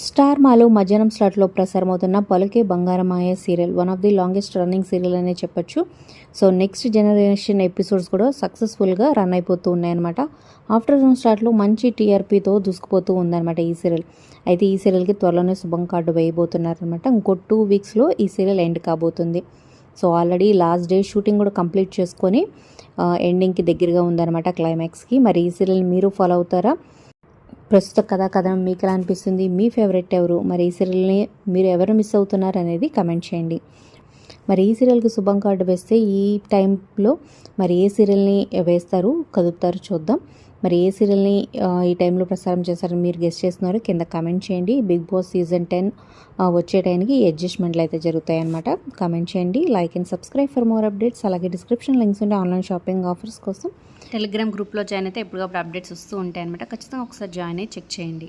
Star మాలో మధ్యాహ్నం స్లాట్లో ప్రసారమవుతున్న Paluke Bangaramaya serial one of the longest running serial అనే చెప్పొచ్చు. సో నెక్స్ట్ జనరేషన్ ఎపిసోడ్స్ కూడా సక్సెస్ఫుల్గా రన్ అయిపోతూ ఉన్నాయన్నమాట. ఆఫ్టర్నూన్ స్టార్ట్లో మంచి టీఆర్పీతో దూసుకుపోతూ ఉందన్నమాట ఈ సీరియల్. అయితే ఈ సీరియల్కి త్వరలోనే శుభం కార్డు వేయబోతున్నారనమాట. ఇంకో 2 వీక్స్లో ఈ సీరియల్ ఎండ్ కాబోతుంది. So already last day shooting కూడా కంప్లీట్ చేసుకొని ఎండింగ్కి దగ్గరగా ఉందన్నమాట, క్లైమాక్స్కి. మరి ఈ సీరియల్ మీరు ఫాలో అవుతారా? ప్రస్తుత కథనం మీకు ఎలా అనిపిస్తుంది? మీ ఫేవరెట్ ఎవరు? మరి ఈ సీరియల్ని మీరు ఎవరు మిస్ అవుతున్నారు అనేది కమెంట్ చేయండి. మరి ఈ సీరియల్కి శుభం కార్డు వేస్తే ఈ టైంలో మరి ఏ సీరియల్ని వేస్తారు, కదుపుతారు చూద్దాం. మరి ఏ సీరియల్ని ఈ టైంలో ప్రసారం చేస్తారని మీరు గెస్ట్ చేస్తున్నారు కింద కమెంట్ చేయండి. బిగ్ బాస్ సీజన్ 10 వచ్చే టైంకి అడ్జస్ట్మెంట్లు అయితే జరుగుతాయి అన్నమాట. కమెంట్ చేయండి, like and subscribe for more updates. అలాగే డిస్క్రిప్షన్ లింక్స్ ఉంటే ఆన్లైన్ షాపింగ్ ఆఫర్స్ కోసం టెలిగ్రామ్ గ్రూప్లో జాయిన్ అయితే ఎప్పటికప్పుడు అప్డేట్స్ వస్తూ ఉంటాయి అనమాట. ఖచ్చితంగా ఒకసారి జాయిన్ అయ్యి చెక్ చేయండి.